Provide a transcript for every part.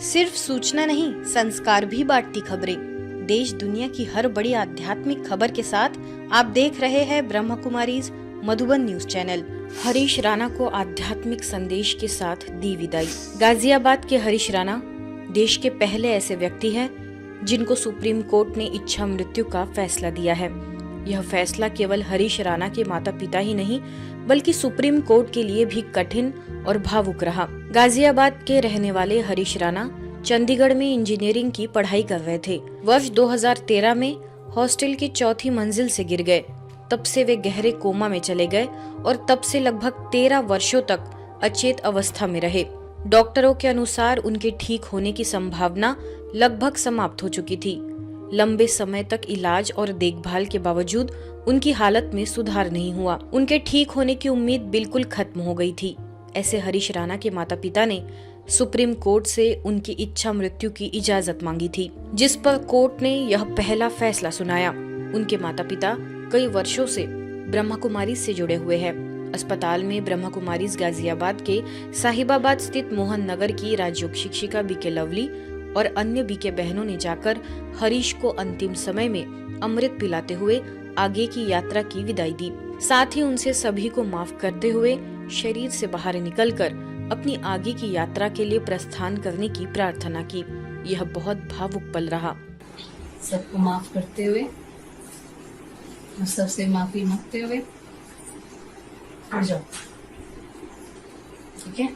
सिर्फ सूचना नहीं, संस्कार भी बांटती खबरें। देश दुनिया की हर बड़ी आध्यात्मिक खबर के साथ आप देख रहे हैं ब्रह्म कुमारीज मधुबन न्यूज चैनल। हरीश राणा को आध्यात्मिक संदेश के साथ दी विदाई। गाजियाबाद के हरीश राणा देश के पहले ऐसे व्यक्ति हैं जिनको सुप्रीम कोर्ट ने इच्छा मृत्यु का फैसला दिया है। यह फैसला केवल हरीश राणा के माता पिता ही नहीं बल्कि सुप्रीम कोर्ट के लिए भी कठिन और भावुक रहा। गाजियाबाद के रहने वाले हरीश राणा चंडीगढ़ में इंजीनियरिंग की पढ़ाई कर रहे थे। वर्ष 2013 में हॉस्टल की चौथी मंजिल से गिर गए। तब से वे गहरे कोमा में चले गए और तब से लगभग 13 वर्षों तक अचेत अवस्था में रहे। डॉक्टरों के अनुसार उनके ठीक होने की संभावना लगभग समाप्त हो चुकी थी। लंबे समय तक इलाज और देखभाल के बावजूद उनकी हालत में सुधार नहीं हुआ। उनके ठीक होने की उम्मीद बिल्कुल खत्म हो गई थी। ऐसे हरीश राणा के माता पिता ने सुप्रीम कोर्ट से उनकी इच्छा मृत्यु की इजाजत मांगी थी, जिस पर कोर्ट ने यह पहला फैसला सुनाया। उनके माता पिता कई वर्षों से ब्रह्म कुमारी से जुड़े हुए हैं। अस्पताल में ब्रह्म कुमारीज गाजियाबाद के साहिबाबाद स्थित मोहन नगर की राजयोग शिक्षिका बीके लवली और अन्य बीके बहनों ने जाकर हरीश को अंतिम समय में अमृत पिलाते हुए आगे की यात्रा की विदाई दी। साथ ही उनसे सभी को माफ करते हुए शरीर से बाहर निकलकर अपनी आगे की यात्रा के लिए प्रस्थान करने की प्रार्थना की। यह बहुत भावुक पल रहा। सबको माफ करते हुए और सबसे माफी मांगते हुए उठ जाओ, ठीक है।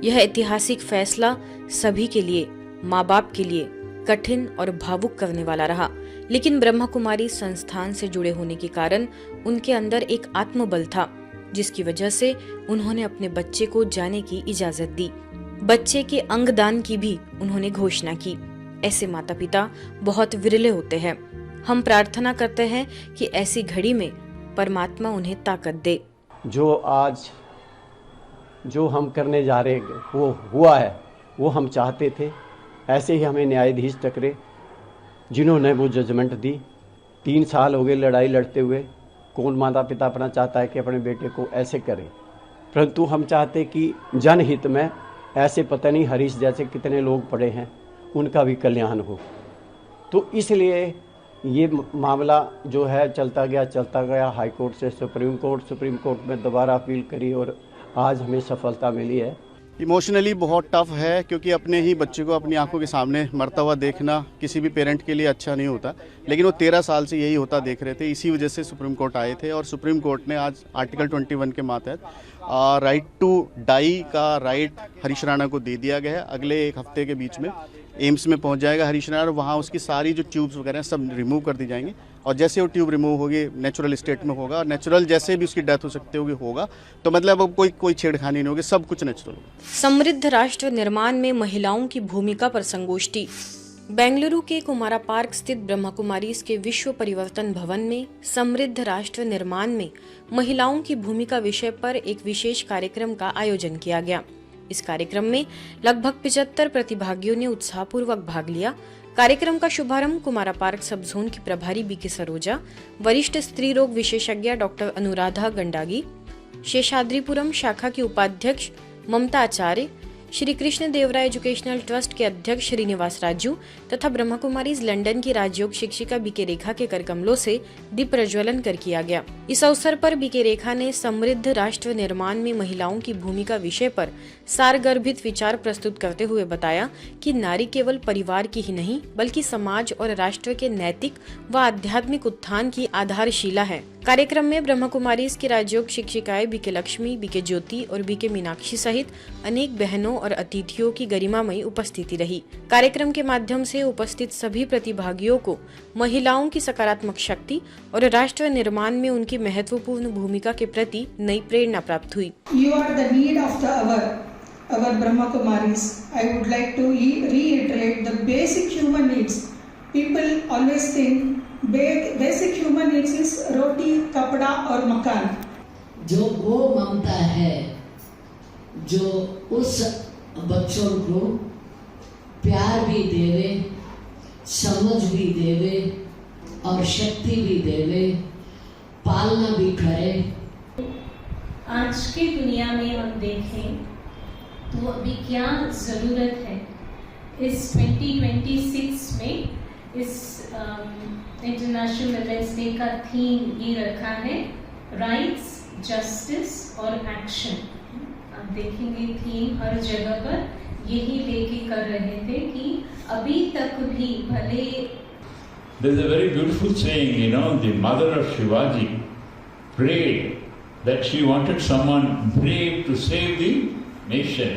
यह ऐतिहासिक फैसला सभी के लिए, माँ बाप के लिए कठिन और भावुक करने वाला रहा, लेकिन ब्रह्म कुमारी संस्थान से जुड़े होने के कारण उनके अंदर एक आत्मबल था, जिसकी वजह से उन्होंने अपने बच्चे को जाने की इजाजत दी। बच्चे के अंगदान की भी उन्होंने घोषणा की। ऐसे माता पिता बहुत विरले होते हैं। हम प्रार्थना करते हैं कि ऐसी घड़ी में परमात्मा उन्हें ताकत दे। जो हम करने जा रहे वो हुआ है, वो हम चाहते थे। ऐसे ही हमें न्यायाधीश टकरे जिन्होंने वो जजमेंट दी। 3 साल हो गए लड़ाई लड़ते हुए। कौन माता पिता अपना चाहता है कि अपने बेटे को ऐसे करे, परंतु हम चाहते कि जनहित में ऐसे पता नहीं हरीश जैसे कितने लोग पड़े हैं, उनका भी कल्याण हो। तो इसलिए ये मामला जो है चलता गया हाई कोर्ट से सुप्रीम कोर्ट में दोबारा अपील करी और आज हमें सफलता मिली है। इमोशनली बहुत टफ है, क्योंकि अपने ही बच्चे को अपनी आंखों के सामने मरता हुआ देखना किसी भी पेरेंट के लिए अच्छा नहीं होता, लेकिन वो 13 साल से यही होता देख रहे थे। इसी वजह से सुप्रीम कोर्ट आए थे और सुप्रीम कोर्ट ने आज आर्टिकल 21 के मातहत राइट टू डाई का राइट हरीश राणा को दे दिया गया है। अगले 1 हफ्ते के बीच में एम्स में पहुंच जाएगा हरीश राणा और वहाँ उसकी सारी जो ट्यूब्स वगैरह सब रिमूव कर दी जाएंगी और जैसे वो ट्यूब रिमूव होगी नेचुरल स्टेट में होगा। नेचुरल जैसे भी उसकी डेथ हो सकती होगा, तो मतलब अब कोई छेड़खानी नहीं होगी, सब कुछ नेचुरल होगा। समृद्ध राष्ट्र निर्माण में महिलाओं की भूमिका पर संगोष्ठी। बेंगलुरु के कुमारा पार्क स्थित ब्रह्म कुमारीज के विश्व परिवर्तन भवन में समृद्ध राष्ट्र निर्माण में महिलाओं की भूमिका विषय पर एक विशेष कार्यक्रम का आयोजन किया गया। इस कार्यक्रम में लगभग 75 प्रतिभागियों ने उत्साहपूर्वक भाग लिया। कार्यक्रम का शुभारंभ कुमारा पार्क सब जोन की प्रभारी बीके सरोजा, वरिष्ठ स्त्री रोग विशेषज्ञ डॉक्टर अनुराधा गंडागी, शेषाद्रीपुरम शाखा की उपाध्यक्ष ममता आचार्य, श्री कृष्ण देवराय एजुकेशनल ट्रस्ट के अध्यक्ष श्रीनिवास राजू तथा ब्रह्म कुमारीज लंदन की राजयोग शिक्षिका बीके रेखा के कर कमलों से दीप प्रज्वलन कर किया गया। इस अवसर पर बीके रेखा ने समृद्ध राष्ट्र निर्माण में महिलाओं की भूमिका विषय पर सारगर्भित विचार प्रस्तुत करते हुए बताया कि नारी केवल परिवार की ही नहीं बल्कि समाज और राष्ट्र के नैतिक व आध्यात्मिक उत्थान की आधारशिला है। कार्यक्रम में ब्रह्म कुमारीज की राजयोग शिक्षिकाएं बीके लक्ष्मी, बीके ज्योति और बीके मीनाक्षी सहित अनेक बहनों और अतिथियों की गरिमामयी उपस्थिति रही। कार्यक्रम के माध्यम से उपस्थित सभी प्रतिभागियों को महिलाओं की सकारात्मक शक्ति और राष्ट्र निर्माण में उनकी महत्वपूर्ण भूमिका के प्रति नई प्रेरणा प्राप्त हुई। You are the need of the our Brahma Kumaris. I would like to reiterate the basic human needs. People always think basic human needs is roti, कपड़ा और मकान। जो वो ममता है, जो उस बच्चों को प्यार भी देवे, समझ भी देवे और शक्ति भी देवे, पालना भी करे। आज आज की दुनिया में हम देखें तो अभी क्या ज़रूरत है इस 2026 में इस इंटरनेशनल वुमेन्स डे का थीम ये रखा है राइट्स, जस्टिस और एक्शन। आप देखेंगे थीम हर जगह पर यही लेके कर रहे थे कि अभी तक भी भले There's a very beautiful saying, you know, the mother of Shivaji prayed that she wanted someone brave to save the nation.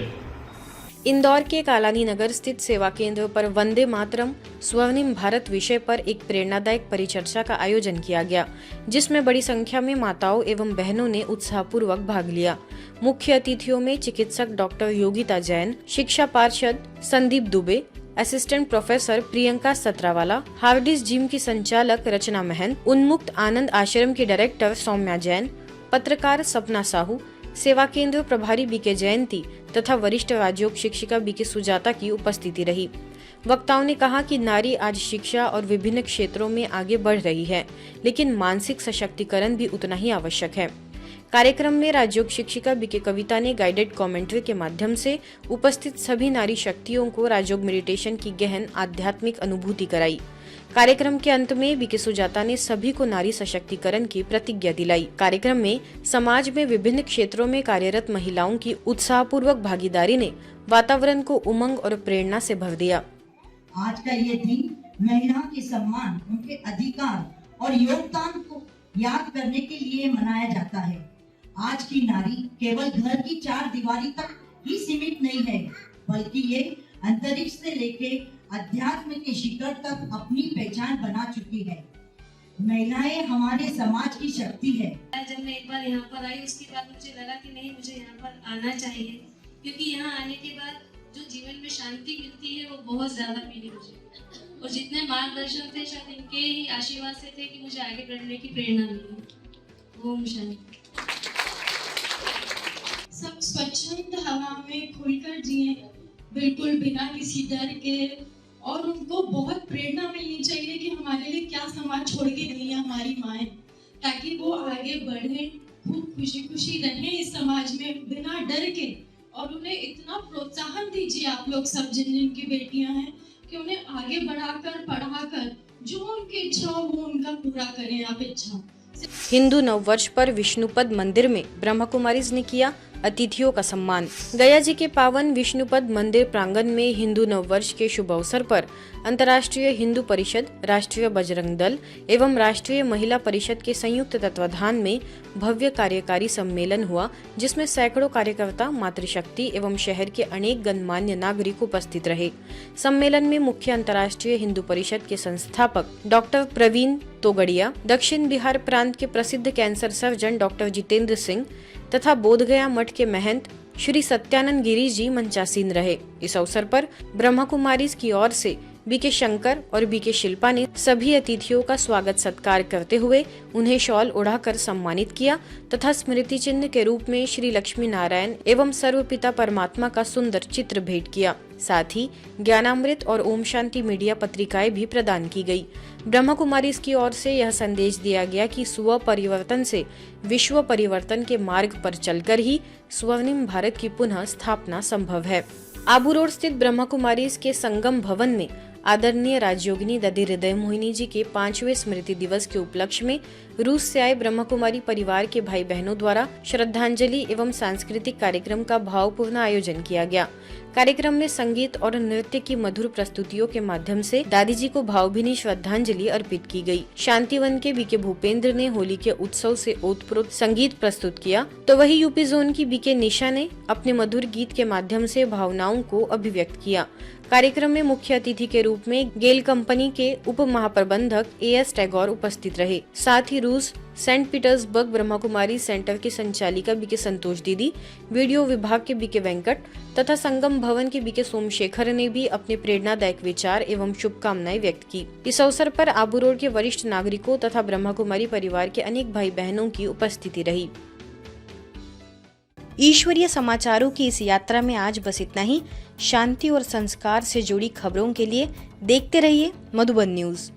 Indore के कालानी नगर स्थित सेवा केंद्र पर वंदे मातरम स्वर्णिम भारत विषय पर एक प्रेरणादायक परिचर्चा का आयोजन किया गया, जिसमें बड़ी संख्या में माताओं एवं बहनों ने उत्साहपूर्वक भाग लिया। मुख्य अतिथियों में चिकित्सक डॉक्टर योगिता जैन, शिक्षा पार्षद संदीप दुबे, असिस्टेंट प्रोफेसर प्रियंका सत्रावाला, हार्डिस जिम की संचालक रचना महंत, उन्मुक्त आनंद आश्रम की डायरेक्टर सौम्या जैन, पत्रकार सपना साहू, सेवा केंद्र प्रभारी बीके जयंती तथा वरिष्ठ राजयोग शिक्षिका बीके सुजाता की उपस्थिति रही। वक्ताओं ने कहा कि नारी आज शिक्षा और विभिन्न क्षेत्रों में आगे बढ़ रही है, लेकिन मानसिक सशक्तिकरण भी उतना ही आवश्यक है। कार्यक्रम में राजयोग शिक्षिका बीके कविता ने गाइडेड कमेंट्री के माध्यम से उपस्थित सभी नारी शक्तियों को राजयोग मेडिटेशन की गहन आध्यात्मिक अनुभूति कराई। कार्यक्रम के अंत में बीके सुजाता ने सभी को नारी सशक्तिकरण की प्रतिज्ञा दिलाई। कार्यक्रम में समाज में विभिन्न क्षेत्रों में कार्यरत महिलाओं की उत्साहपूर्वक भागीदारी ने वातावरण को उमंग और प्रेरणा से भर दिया। आज का ये दिन महिलाओं के सम्मान, उनके अधिकार और योगदान को याद करने के लिए मनाया जाता है। आज की नारी केवल घर की चार दीवारी तक ही सीमित नहीं है, बल्कि ये अंतरिक्ष से लेके अध्यात्म के शिखर तक अपनी पहचान बना चुकी है। महिलाएं हमारे समाज की शक्ति है। जब मैं एक बार यहाँ पर आई, उसके बाद मुझे लगा कि नहीं, मुझे यहाँ पर आना चाहिए, क्योंकि यहाँ आने के बाद जो जीवन में शांति मिलती है वो बहुत ज्यादा मिली मुझे। और जितने मार्गदर्शन थे शायद इनके ही आशीर्वाद से थे कि मुझे आगे बढ़ने की प्रेरणा मिली। ओम शांति। सब स्वच्छंद हवा में खुलकर जिए, बिल्कुल बिना किसी डर के, और उनको बहुत प्रेरणा मिलनी चाहिए कि हमारे लिए क्या समाज छोड़ के गई है हमारी माएँ, ताकि वो आगे बढ़े, खूब खुशी खुशी रहें इस समाज में बिना डर के। और उन्हें इतना प्रोत्साहन दीजिए आप लोग सब, जिन जिनकी बेटियां हैं, कि उन्हें आगे बढ़ाकर पढ़ाकर जो उनकी इच्छा हो वो उनका पूरा करें आप इच्छा। हिंदू नववर्ष पर विष्णुपद मंदिर में ब्रह्मा कुमारीज ने किया अतिथियों का सम्मान। गया जी के पावन विष्णुपद मंदिर प्रांगण में हिंदू नववर्ष के शुभ अवसर पर अंतर्राष्ट्रीय हिंदू परिषद, राष्ट्रीय बजरंग दल एवं राष्ट्रीय महिला परिषद के संयुक्त तत्वाधान में भव्य कार्यकारी सम्मेलन हुआ, जिसमें सैकड़ों कार्यकर्ता, मातृशक्ति एवं शहर के अनेक गणमान्य नागरिक उपस्थित रहे। सम्मेलन में मुख्य अंतर्राष्ट्रीय हिंदू परिषद के संस्थापक डॉक्टर प्रवीण तोगड़िया, दक्षिण बिहार प्रांत के प्रसिद्ध cancer surgeon doctor Jitendra Singh तथा बोधगया मठ के महंत श्री सत्यानंद गिरी जी मंचासीन रहे। इस अवसर पर ब्रह्मा कुमारीज की ओर से बीके शंकर और बीके शिल्पा ने सभी अतिथियों का स्वागत सत्कार करते हुए उन्हें शॉल ओढ़ाकर सम्मानित किया तथा स्मृति चिन्ह के रूप में श्री लक्ष्मी नारायण एवं सर्वपिता परमात्मा का सुंदर चित्र भेंट किया। साथ ही ज्ञानामृत और ओम शांति मीडिया पत्रिकाएं भी प्रदान की गई। ब्रह्मा कुमारीज की ओर से यह संदेश दिया गया कि स्व परिवर्तन से विश्व परिवर्तन के मार्ग पर चलकर ही स्वर्णिम भारत की पुनः स्थापना संभव है। आबू रोड स्थित ब्रह्मा कुमारीज के संगम भवन में आदरणीय राजयोगिनी ददी हृदय मोहिनी जी के 5वें स्मृति दिवस के उपलक्ष्य में रूस से आए ब्रह्मा कुमारी परिवार के भाई बहनों द्वारा श्रद्धांजलि एवं सांस्कृतिक कार्यक्रम का भावपूर्ण आयोजन किया गया। कार्यक्रम में संगीत और नृत्य की मधुर प्रस्तुतियों के माध्यम से दादी जी को भावभीनी श्रद्धांजलि अर्पित की गई। शांतिवन के बीके भूपेंद्र ने होली के उत्सव से ओतप्रोत संगीत प्रस्तुत किया, तो वही यूपी जोन की बीके निशा ने अपने मधुर गीत के माध्यम से भावनाओं को अभिव्यक्त किया। कार्यक्रम में मुख्य अतिथि के रूप में गेल कंपनी के उप महाप्रबंधक AS टैगोर उपस्थित रहे। साथ ही रूस Saint Petersburg Brahma Kumari centre की संचालिका बीके संतोष दीदी, वीडियो विभाग के बीके वेंकट तथा संगम भवन के बीके सोमशेखर ने भी अपने प्रेरणादायक विचार एवं शुभकामनाएं व्यक्त की। इस अवसर पर आबू रोड के वरिष्ठ नागरिकों तथा ब्रह्मा कुमारी परिवार के अनेक भाई बहनों की उपस्थिति रही। ईश्वरीय समाचारों की इस यात्रा में आज बस इतना ही। शांति और संस्कार से जुड़ी खबरों के लिए देखते रहिए मधुबन न्यूज।